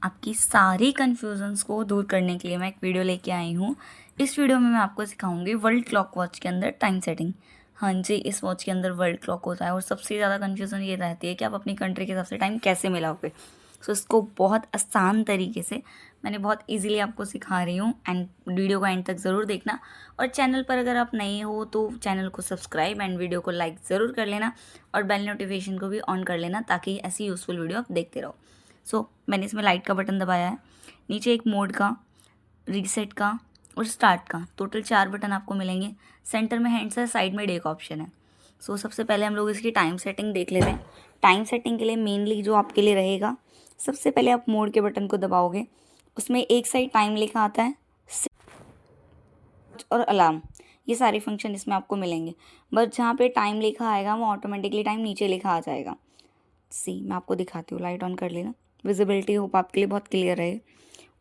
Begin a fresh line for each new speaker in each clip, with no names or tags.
आपकी सारी कन्फ्यूजन्स को दूर करने के लिए मैं एक वीडियो लेके आई हूँ। इस वीडियो में मैं आपको सिखाऊंगी वर्ल्ड क्लॉक वॉच के अंदर टाइम सेटिंग। हाँ जी, इस वॉच के अंदर वर्ल्ड क्लॉक होता है और सबसे ज़्यादा कन्फ्यूज़न ये रहती है कि आप अपनी कंट्री के हिसाब से टाइम कैसे मिलाओगे। सो इसको बहुत आसान तरीके से मैंने बहुत इजीली आपको सिखा रही हूँ एंड वीडियो को एंड तक ज़रूर देखना। और चैनल पर अगर आप नए हो तो चैनल को सब्सक्राइब एंड वीडियो को लाइक ज़रूर कर लेना और बेल नोटिफिकेशन को भी ऑन कर लेना ताकि ऐसी यूज़फुल वीडियो आप देखते रहो। मैंने इसमें लाइट का बटन दबाया है, नीचे एक मोड का, रीसेट का और स्टार्ट का, टोटल 4 बटन आपको मिलेंगे। सेंटर में हैंड्स है, साइड में डे का ऑप्शन है। सबसे पहले हम लोग इसकी टाइम सेटिंग देख लेते हैं। टाइम सेटिंग के लिए मेनली जो आपके लिए रहेगा, सबसे पहले आप मोड के बटन को दबाओगे, उसमें एक साइड टाइम लिखा आता है और अलार्म, ये सारे फंक्शन इसमें आपको मिलेंगे। बस जहाँ पे टाइम लिखा आएगा वो ऑटोमेटिकली टाइम नीचे लिखा आ जाएगा। मैं आपको दिखाती हूँ, लाइट ऑन कर लेना, विजिबिलिटी होप आपके लिए बहुत क्लियर रहे।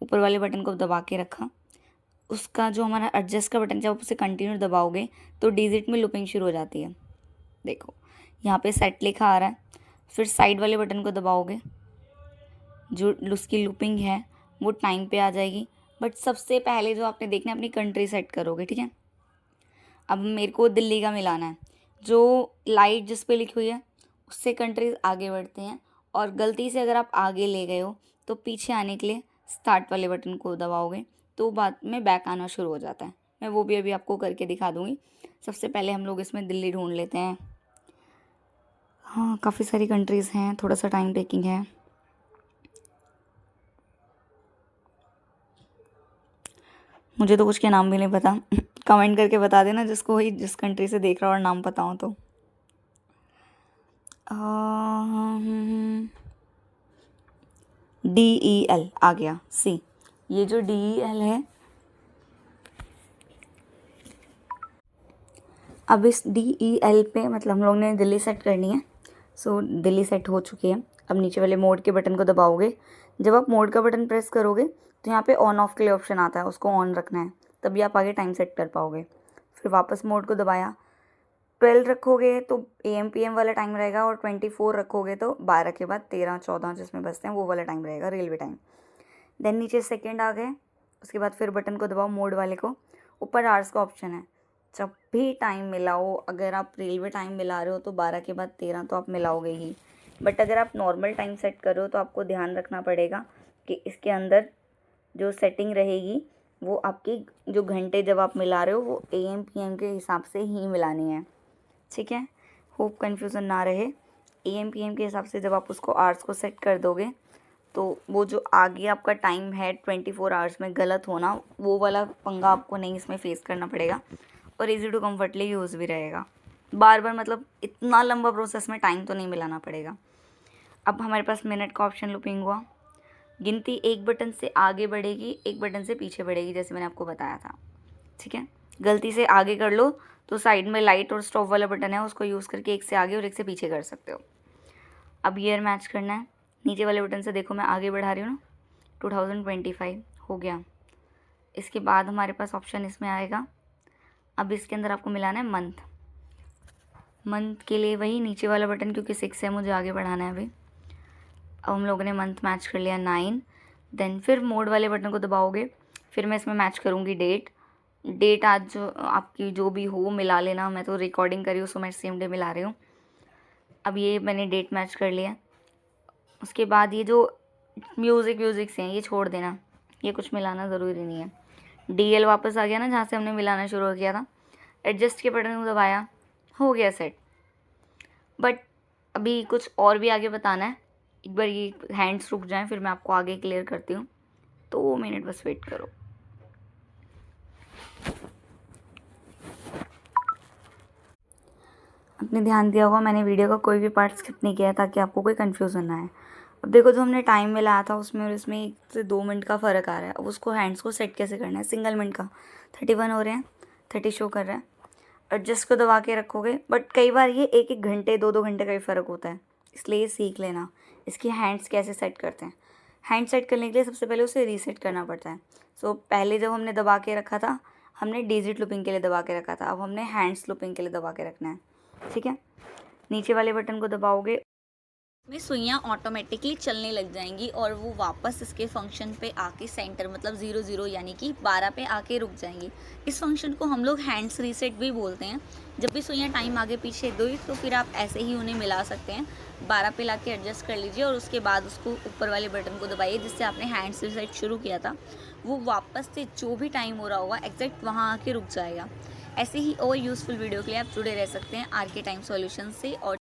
ऊपर वाले बटन को दबा के रखा, उसका जो हमारा एडजस्ट का बटन, जब आप उसे कंटिन्यू दबाओगे तो डिजिट में लूपिंग शुरू हो जाती है। देखो यहाँ पे सेट लिखा आ रहा है। फिर साइड वाले बटन को दबाओगे, जो उसकी लूपिंग है वो टाइम पे आ जाएगी। बट सबसे पहले जो आपने देखना है, अपनी कंट्री सेट करोगे, ठीक है। अब मेरे को दिल्ली का मिलाना है, जो लाइट जिस पे लिखी हुई है उससे कंट्रीज आगे बढ़ते हैं, और गलती से अगर आप आगे ले गए हो तो पीछे आने के लिए स्टार्ट वाले बटन को दबाओगे तो बाद में बैक आना शुरू हो जाता है। मैं वो भी अभी आपको करके दिखा दूँगी। सबसे पहले हम लोग इसमें दिल्ली ढूंढ लेते हैं। हाँ, काफ़ी सारी कंट्रीज़ हैं, थोड़ा सा टाइम टेकिंग है। मुझे तो कुछ के नाम भी नहीं पता कमेंट करके बता देना जिसको ही जिस कंट्री से देख रहा हो और नाम पता हो तो। DEL आ गया। ये जो DEL है, अब इस DEL पे मतलब हम लोग ने दिल्ली सेट करनी है। दिल्ली सेट हो चुकी है। अब नीचे वाले मोड के बटन को दबाओगे। जब आप मोड का बटन प्रेस करोगे तो यहाँ पे ऑन ऑफ के लिए ऑप्शन आता है, उसको ऑन रखना है, तभी आप आगे टाइम सेट कर पाओगे। फिर वापस मोड को दबाया, 12 रखोगे तो AM PM वाला टाइम रहेगा, और 24 रखोगे तो 12 के बाद 13 14 जिसमें बसते हैं वो वाला टाइम रहेगा, रेलवे टाइम। देन नीचे सेकेंड आ गए। उसके बाद फिर बटन को दबाओ, मोड वाले को, ऊपर आवर्स का ऑप्शन है। जब भी टाइम मिलाओ, अगर आप रेलवे टाइम मिला रहे हो तो 12 के बाद 13 तो आप मिलाओगे ही। बट अगर आप नॉर्मल टाइम सेट कर रहे हो तो आपको ध्यान रखना पड़ेगा कि इसके अंदर जो सेटिंग रहेगी वो आपकी जो घंटे जब आप मिला रहे हो वो AM PM के हिसाब से ही मिलानी है, ठीक है। होप कन्फ्यूज़न ना रहे। AM PM के हिसाब से जब आप उसको आवर्स को सेट कर दोगे तो वो जो आगे आपका टाइम है 24 आवर्स में गलत होना, वो वाला पंगा आपको नहीं इसमें फेस करना पड़ेगा, और इजी टू कम्फर्टली यूज़ भी रहेगा। बार बार मतलब इतना लंबा प्रोसेस में टाइम तो नहीं मिलाना पड़ेगा। अब हमारे पास मिनट का ऑप्शन लूपिंग हुआ। गिनती एक बटन से आगे बढ़ेगी, एक बटन से पीछे बढ़ेगी, जैसे मैंने आपको बताया था, ठीक है। गलती से आगे कर लो तो साइड में लाइट और स्टॉप वाला बटन है, उसको यूज़ करके एक से आगे और एक से पीछे कर सकते हो। अब ईयर मैच करना है, नीचे वाले बटन से देखो मैं आगे बढ़ा रही हूँ ना, 2025 हो गया। इसके बाद हमारे पास ऑप्शन इसमें आएगा। अब इसके अंदर आपको मिलाना है मंथ के लिए वही नीचे वाला बटन, क्योंकि 6 है मुझे आगे बढ़ाना है अभी। अब हम लोगों ने मंथ मैच कर लिया 9। देन फिर मोड वाले बटन को दबाओगे, फिर मैं इसमें मैच करूँगी डेट आज जो आपकी जो भी हो मिला लेना। मैं तो रिकॉर्डिंग करी हूँ सो मैं सेम डे मिला रही हूँ। अब ये मैंने डेट मैच कर लिया। उसके बाद ये जो म्यूज़िक से हैं ये छोड़ देना, ये कुछ मिलाना ज़रूरी नहीं है। DL वापस आ गया ना, जहाँ से हमने मिलाना शुरू किया था। एडजस्ट के बटन को दबाया, हो गया सेट। बट अभी कुछ और भी आगे बताना है। एक बार ये हैंड्स रुक जाएं फिर मैं आपको आगे क्लियर करती हूँ, 2 मिनट बस वेट करो। आपने ध्यान दिया होगा मैंने वीडियो का कोई भी पार्ट स्किप नहीं किया ताकि आपको कोई कन्फ्यूज़न ना आए। अब देखो जो हमने टाइम मिलाया था उसमें और इसमें 1 से 2 मिनट का फ़र्क आ रहा है। अब उसको हैंड्स को सेट कैसे करना है। सिंगल मिनट का 31 हो रहे हैं, 30 शो कर रहा है। एडजस्ट को दबा के रखोगे, बट कई बार ये 1 घंटे 2 घंटे का भी फ़र्क होता है, इसलिए ये सीख लेना इसकी हैंड्स कैसे सेट करते हैं। हैंड सेट करने के लिए सबसे पहले उसे रीसेट करना पड़ता है। पहले जब हमने दबा के रखा था, हमने डिजिट लूपिंग के लिए दबा के रखा था, अब हमने हैंड्स लूपिंग के लिए दबा के रखना है, ठीक है। नीचे वाले बटन को दबाओगे, में सुइयाँ ऑटोमेटिकली चलने लग जाएंगी और वो वापस इसके फंक्शन पे आके सेंटर मतलब 0 0 यानी कि 12 पे आके रुक जाएंगी। इस फंक्शन को हम लोग हैंड्स रीसेट भी बोलते हैं। जब भी सुइयाँ टाइम आगे पीछे गई तो फिर आप ऐसे ही उन्हें मिला सकते हैं। 12 पे ला के एडजस्ट कर लीजिए और उसके बाद उसको ऊपर वाले बटन को दबाइए जिससे आपने हैंड्स रीसेट शुरू किया था, वो वापस से जो भी टाइम हो रहा होगा एग्जैक्ट वहाँ आके रुक जाएगा। ऐसे ही और यूज़फुल वीडियो के लिए आप जुड़े रह सकते हैं आर के टाइम सॉल्यूशन से। और